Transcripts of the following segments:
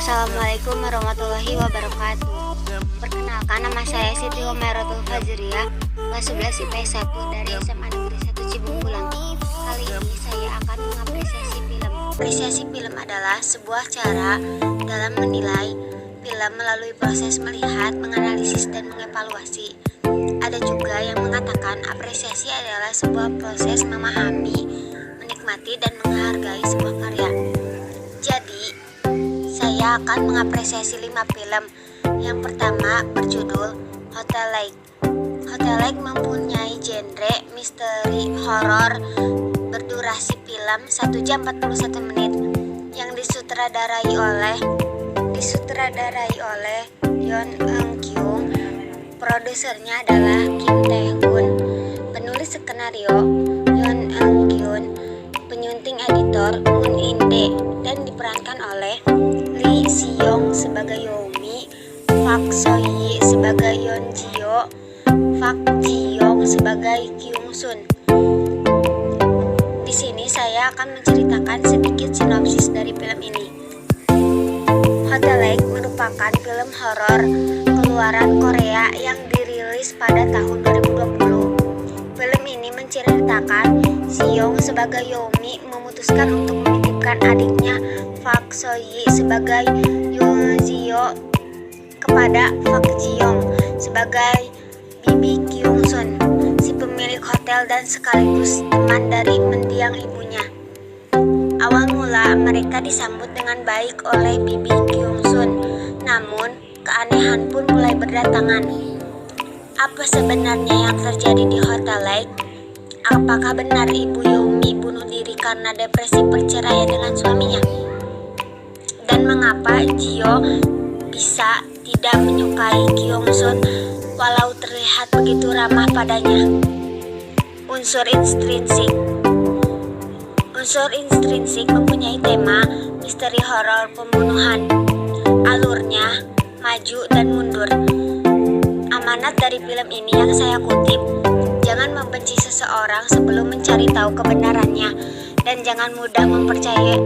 Assalamualaikum warahmatullahi wabarakatuh. Perkenalkan, nama saya Siti Homeratul Fajriah, kelas 11 IPS 1 dari SMA Negeri 1 Cibungkulang. Kali ini saya akan mengapresiasi film. Apresiasi film adalah sebuah cara dalam menilai film melalui proses melihat, menganalisis, dan mengevaluasi. Ada juga yang mengatakan apresiasi adalah sebuah proses memahami, menikmati, dan menghargai sebuah karya. Jadi, saya akan mengapresiasi 5 film. Yang pertama berjudul Hotel Lake. Hotel Lake mempunyai genre misteri horor berdurasi film 1 jam 41 menit yang disutradarai oleh Yoon Eun Kyung. Produsernya adalah Kim Tae-hoon. Penulis skenario Yoon Eun Kyung. Penyunting editor Moon In-dae dan diperankan oleh Lee Si-young sebagai Yomi, Park So-hee sebagai Yeon Ji-yo, Park Ji-young sebagai Kyung-sun. Di sini saya akan menceritakan sedikit sinopsis dari film ini. Hotel Lake merupakan film horor keluaran Korea yang dirilis pada tahun 2020. Film ini menceritakan Si-young sebagai Yomi memutuskan untuk menitipkan adiknya Park So-hee sebagai Yeon Ji-yo kepada Park Ji-young sebagai bibi Kyung-sun, si pemilik hotel dan sekaligus teman dari mendiang ibunya. Awal mula mereka disambut dengan baik oleh bibi Kyung-sun, namun keanehan pun mulai berdatangan. Apa sebenarnya yang terjadi di Hotel Lake? Apakah benar ibu Yomi bunuh diri karena depresi perceraian dengan suaminya? Dan mengapa Ji-yo bisa tidak menyukai Kyung-sun walau terlihat begitu ramah padanya? Unsur intrinsik mempunyai tema misteri horor pembunuhan. Alurnya maju dan mundur. Amanat dari film ini yang saya kutip, jangan membenci seseorang sebelum mencari tahu kebenarannya, dan jangan mudah mempercayai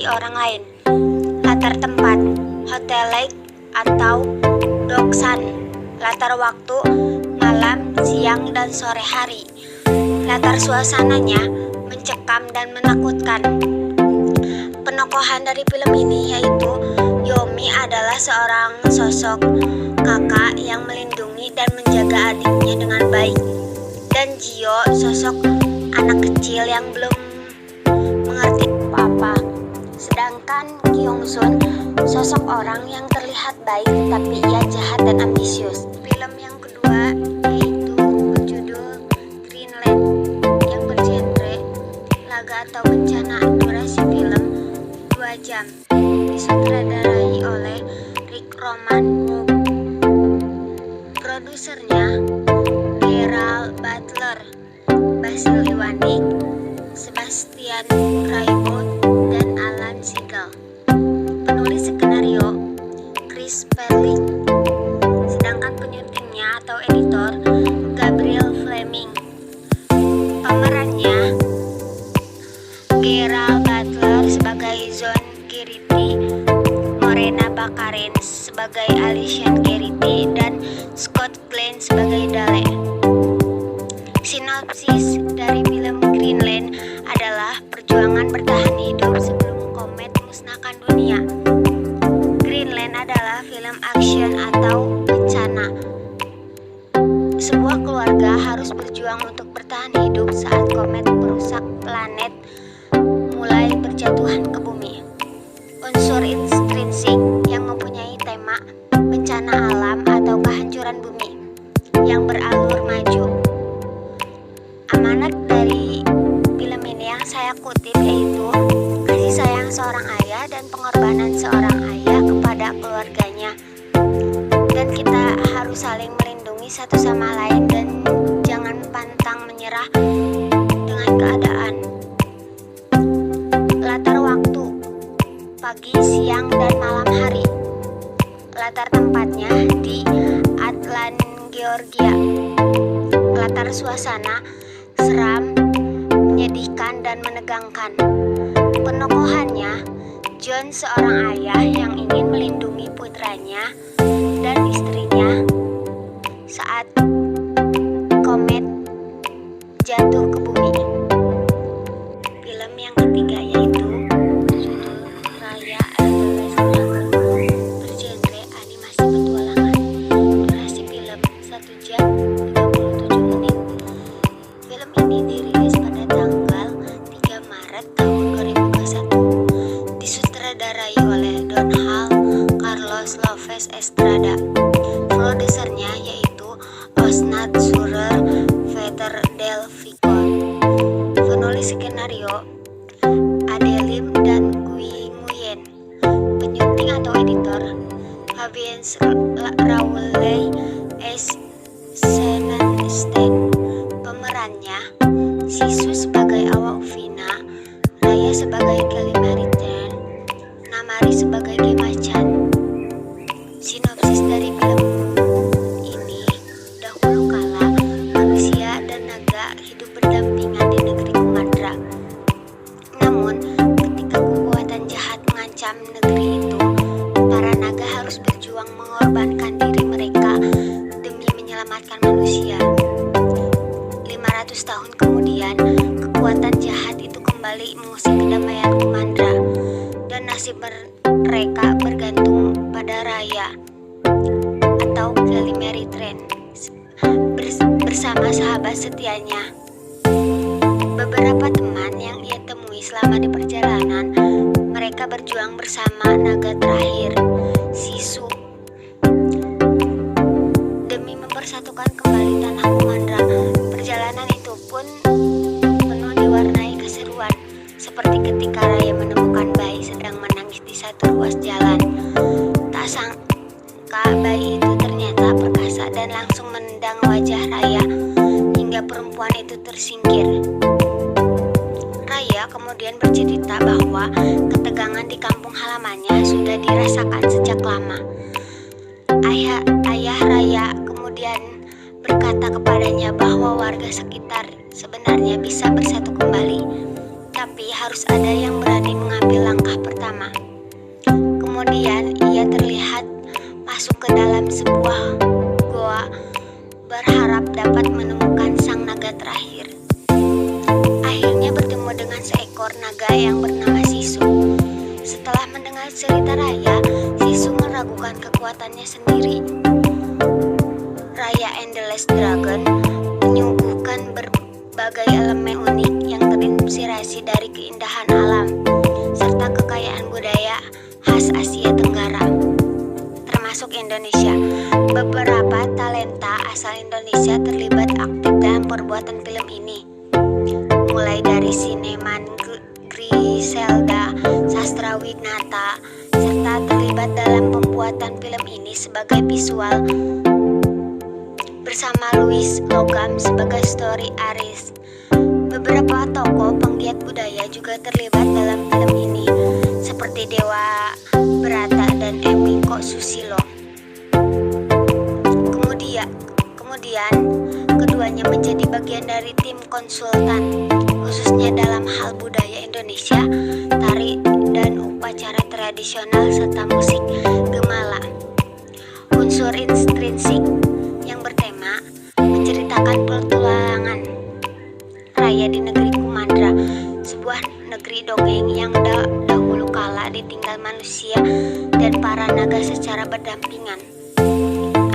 orang lain. Latar tempat Hotel Lake atau Doksan. Latar waktu malam, siang, dan sore hari. Latar suasananya mencekam dan menakutkan. Penokohan dari film ini yaitu Yomi adalah seorang sosok kakak yang melindungi dan menjaga adiknya dengan baik, dan Ji-yo sosok anak kecil yang belum mengerti apa-apa. Sedangkan Kyung-sun sosok orang yang terlihat baik tapi ia jahat dan ambisius. Film yang kedua yaitu berjudul Greenland yang bergenre laga atau bencana. Durasi film 2 jam. Disutradarai oleh Rick Roman Wook. Produsernya Gerald Butler, Basil Iwanik, Sebastian Raybot, dan Alan Siegel. Penulis skenario Chris Perling. Sedangkan penyuntingnya atau editor Gabriel Fleming. Pemerannya Gerald Butler sebagai John Garrity, Morena Baccarin sebagai Alison Garrity, dan Scott Glenn sebagai Dale. Sinopsis dari film Greenland adalah perjuangan bertahan hidup sebelum komet musnahkan dunia. Greenland adalah film action atau bencana. Sebuah keluarga harus berjuang untuk bertahan hidup saat komet merusak planet mulai berjatuhan ke bumi. Unsur intrinsik yang mempunyai tema bencana alam atau kehancuran bumi yang beralur maju. Amanat dari film ini yang saya kutip yaitu kasih sayang seorang ayah dan pengorbanan seorang ayah kepada keluarganya. Dan kita harus saling melindungi satu sama lain dan jangan pantang menyerah dengan keadaan. Latar waktu pagi, siang, dan malam hari. Latar tempatnya di Atlanta, Georgia. Latar suasana seram, menyedihkan, dan menegangkan. Penokohannya John seorang ayah yang ingin melindungi putranya dan istrinya saat komet jatuh ke bumi. Film yang ketiga yaitu judul Raya adalah Dragon, bergenre animasi petualangan. Durasi film 1 jam 37 menit. Film ini dirilis pada tanggal 3 Maret tahun 2021. Disutradarai oleh Don Hall Carlos Lopez Estrada. Produsernya yaitu Osnat Surer Veter del Vicor. Penulis skenario Adelim dan Gui Nguyen. Penyunting atau editor Fabiens Raoulay S. Senenstein. Pemerannya Sisu sebagai Awa Uvina, Raya sebagai Kelly Maritain, Namari sebagai Gemma Chan. Sinopsis dari film ini: dahulu kala manusia dan naga hidup berdampingan di negeri Kumandra. Namun, ketika kekuatan jahat mengancam negeri itu, para naga harus berjuang mengorbankan diri mereka demi menyelamatkan manusia. 500 tahun kemudian, kekuatan jahat itu kembali mengusik kedamaian Kumandra, dan nasib mereka bergantung pada Raya atau Kelly Maritain bersama sahabat setianya. Beberapa teman yang ia temui selama di perjalanan, mereka berjuang bersama naga terakhir, Sisu, demi mempersatukan kembali tanah Kumandra. Perjalanan itu pun penuh diwarnai keseruan, seperti ketika Raya menemukan bayi sedang menangis di satu ruas jalan. Tak sangka bayi itu ternyata perkasa dan langsung menendang wajah Raya hingga perempuan itu tersingkir. Raya kemudian bercerita bahwa ketegangan di kampung halamannya sudah dirasakan sejak lama. Ayah Raya kemudian berkata kepadanya bahwa warga sekitar sebenarnya bisa bersatu kembali, tapi harus ada yang berani mengambil langkah pertama. Kemudian ia terlihat masuk ke dalam sebuah goa, berharap dapat menemukan sang naga terakhir. Akhirnya bertemu dengan seekor naga yang bernama Sisu. Setelah mendengar cerita Raya, Sisu meragukan kekuatannya sendiri. Raya and the Last Dragon menyuguhkan berbagai elemen unik yang terinspirasi dari keindahan alam serta kekayaan budaya khas Asia Tenggara, termasuk Indonesia. Beberapa talenta asal Indonesia terlibat aktif dalam perbuatan film ini, mulai dari Sineman Griselda Sastrawinata, serta terlibat dalam pembuatan film ini sebagai visual bersama Louis Logam sebagai story artist. Beberapa tokoh penggiat budaya juga terlibat dalam film ini, seperti Dewa Brata dan Emiko Susilo. Kemudian keduanya menjadi bagian dari tim konsultan, khususnya dalam hal budaya Indonesia, tari dan upacara tradisional serta musik gemala. Unsur intrinsik yang bertema menceritakan petualangan Raya di negeri Kumandra, sebuah negeri dongeng yang dahulu kala ditinggal manusia dan para naga secara berdampingan.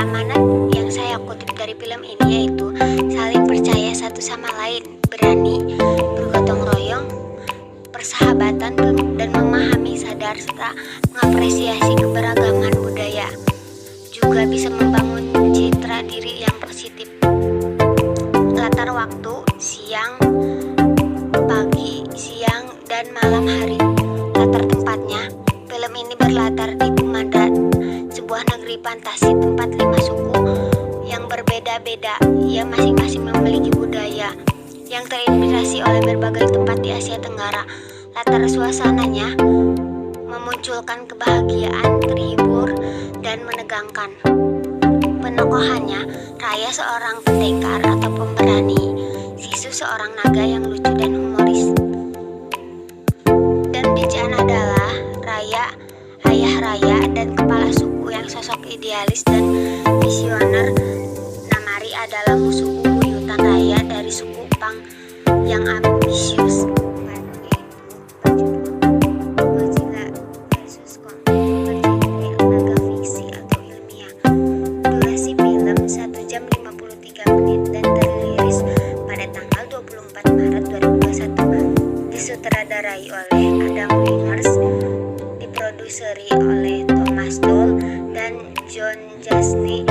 Amanat yang saya kutip dari film ini yaitu saling percaya satu sama lain, berani, bergotong royong, persahabatan, dan memahami, sadar, serta mengapresiasi keberagaman budaya. Juga bisa membangun citra diri yang positif. Latar waktu siang, pagi, siang, dan malam hari. Latar tempatnya, film ini berlatar di Kumandra, sebuah negeri fantasi tempat 5 suku yang berbeda-beda. Ia masing-masing memiliki budaya yang terinspirasi oleh berbagai tempat di Asia Tenggara. Latar suasananya memunculkan kebahagiaan, terhibur, dan menegangkan. Penokohannya, Raya seorang pendekar atau pemberani, Sisu seorang naga yang lucu dan humoris. Dan Bijan adalah Raya kaya dan kepala suku yang sosok idealis dan visioner. Namari adalah musuh bebuyutan raya dari suku Pang yang ambisius. Godzilla vs Kong bergenre lembaga fiksi atau ilmiah. Durasi film 1 jam 53 menit dan teriris pada tanggal 24 Maret 2021. Disutradarai oleh Adam Wingers, diproduseri oleh Thomas Doll dan John Jasny,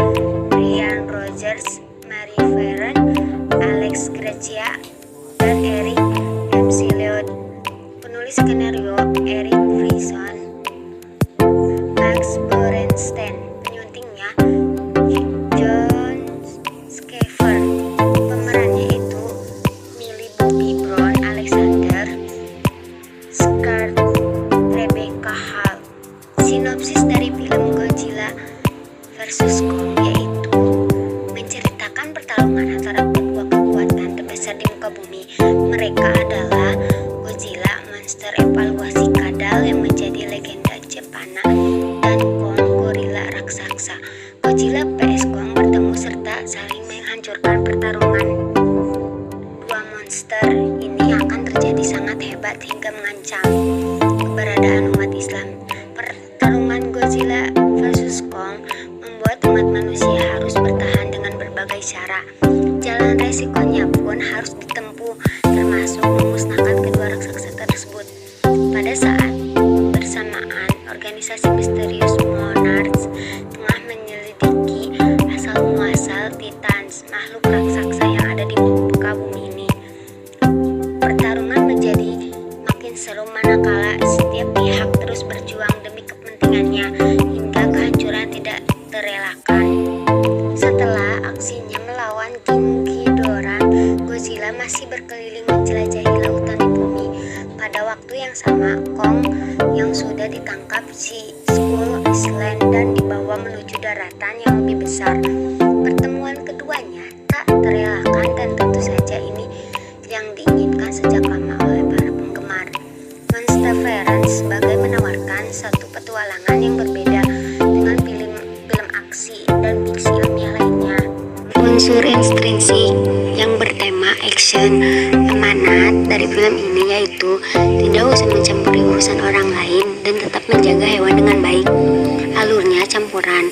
Brian Rogers, Mary Ferran, Alex Gracia, dan Eric McLeod. Penulis skenario Eric Frison, Max Borenstein. Penyuntingnya John Schaefer. Pemerannya itu Millie Bobby Brown, Alexander Skarsgård, Rebecca Hall. Sinopsis dari film Godzilla vs Kong yaitu menceritakan pertarungan antara kedua kekuatan terbesar di muka bumi. Mereka adalah Godzilla, monster evaluasi kadal yang menjadi legenda Jepana, dan Kong, gorila raksasa. Godzilla vs Kong bertemu serta saling menghancurkan. Pertarungan dua monster ini akan terjadi sangat hebat hingga mengancam keberadaan umat Islam. Pertarungan Godzilla vs Kong membuat umat manusia harus bertahan dengan berbagai cara. Jalan resikonya pun harus ditempuh, termasuk memusnahkan kedua raksasa tersebut. Pada saat bersamaan, organisasi misterius Monarchs tengah menyelidiki asal-muasal Titans, makhluk raksasa yang ada di muka bumi ini. Pertarungan menjadi makin seru manakala setiap pihak terus berjuang demi kepentingannya hingga kehancuran tidak terelakkan. Setelah aksinya melawan King Ghidorah, Godzilla masih berkeliling menjelajahi lautan di bumi. Pada waktu yang sama, Kong yang sudah ditangkap si Skull Island dan dibawa menuju daratan yang lebih besar. Pertemuan keduanya tak terelakkan dan tentu saja ini yang diinginkan sejak lama oleh para penggemar. Monsterverse sebagai menawarkan satu petualangan yang berbeda dengan film aksi dan fiksi ilmiah lainnya. Unsur intrinsik yang bertema action amanat dari film ini yaitu tidak usah mencampuri urusan orang lain dan tetap menjaga hewan dengan baik. Alurnya campuran,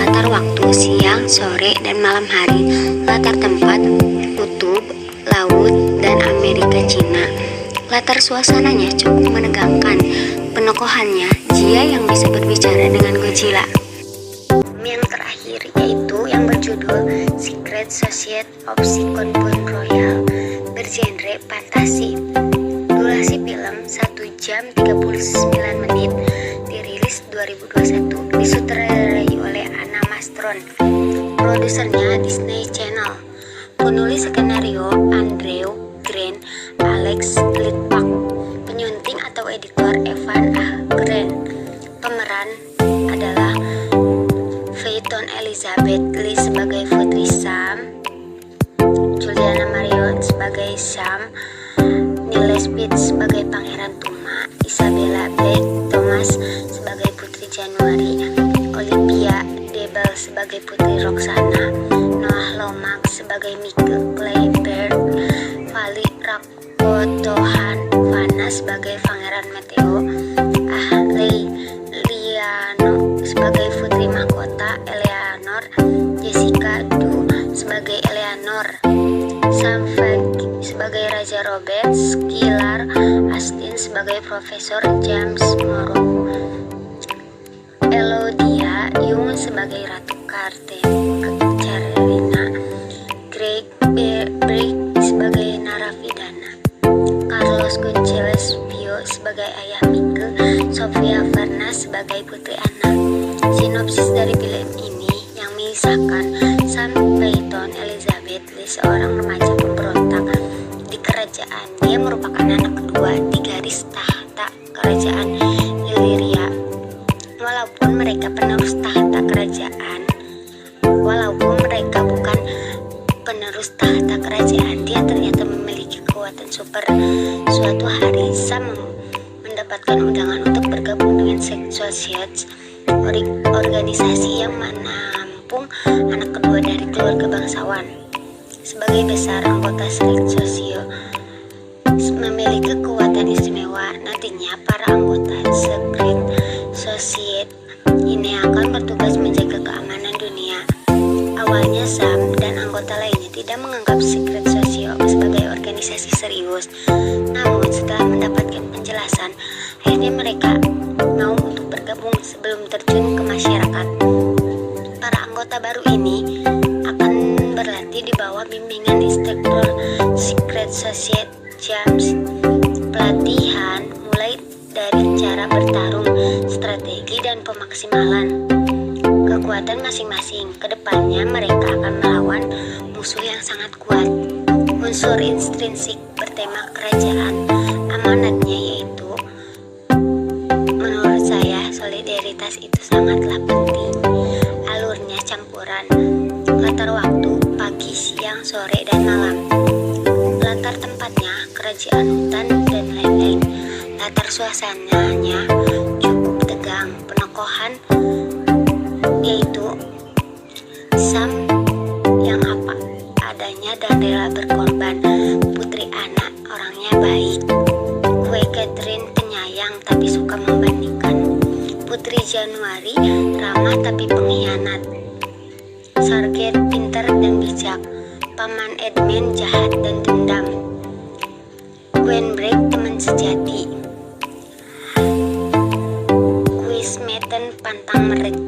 latar waktu siang, sore, dan malam hari, latar tempat kutub, laut, dan Amerika Cina. Latar suasananya cukup menegangkan. Penokohannya Jia yang bisa berbicara dengan Godzilla. Yang terakhir yaitu yang berjudul Secret Society of Silicon Royal, bergenre fantasi. Durasi film 1 jam 39 menit, dirilis 2021, disutradarai oleh Anna Mastron. Produsernya Disney Channel. Penulis skenario Andrew Green, Alex Litvak. Penyunting atau editor Evan A. Green. Pemeran adalah Peyton Elizabeth Lee sebagai Putri Sam, Juliana Marion sebagai Sam, Niles Pitts sebagai Pangeran Tuma, Isabella Blake Thomas sebagai Putri Januari, Olivia Debel sebagai Putri Roxana, Noah Lomax sebagai Mike Clayburgh, Vali Rakotohan Vanna sebagai Pangeran Mateo, Ahley Liano sebagai Putri Mahkota, Eleanor, Jessica Du sebagai Eleanor, Sam Fag sebagai Raja Robert, Skylar Astin sebagai Profesor James Morrow, Elodia Yung sebagai Ratu Carolina, Greg Brick sebagai Narapidana, Carlos Gonzalez Pio sebagai ayah Mike, Sofia Verna sebagai Putri Anna. Sinopsis dari film ini yang mengisahkan Sam Peyton Elizabeth Lee, seorang remaja pemberontak di kerajaan. Dia merupakan anak kedua di garis tahta kerajaan Illyria. Walaupun mereka penerus tahta kerajaan, dia ternyata memiliki kekuatan super. Suatu hari Sam mendapatkan undangan untuk bergabung dengan Society organisasi yang menampung anak kedua dari keluarga bangsawan. Sebagai besar, anggota Secret Society memiliki kekuatan istimewa. Nantinya para anggota Secret Society ini akan bertugas menjaga keamanan dunia. Awalnya Sam dan anggota lainnya tidak menganggap Secret Society sebagai organisasi serius. Namun setelah mendapatkan penjelasan, akhirnya mereka mau untuk bergabung sebelum terjun ke masyarakat. Para anggota baru ini akan berlatih di bawah bimbingan instruktur Secret Society James. Pelatihan mulai dari cara bertarung, strategi, dan pemaksimalan kekuatan masing-masing. Kedepannya mereka akan melawan musuh yang sangat kuat. Unsur intrinsik bertema kerajaan amanatnya yaitu, menurut saya, solidaritas itu sangatlah penting. Alurnya campuran latar waktu pagi, siang, sore, dan malam. Latar tempatnya kerajaan hutan dan lain-lain. Latar suasananya cukup tegang. Penokohan yaitu Sam yang apa adanya dan rela berkorban. Putri Anna orangnya baik. Kue Catherine penyayang tapi suka membandingkan. Putri Januari ramah tapi pengkhianat. Sarget pintar dan bijak. Paman Edmund jahat dan dendam. Gwenbreak teman sejati. Quizmaten pantang merik.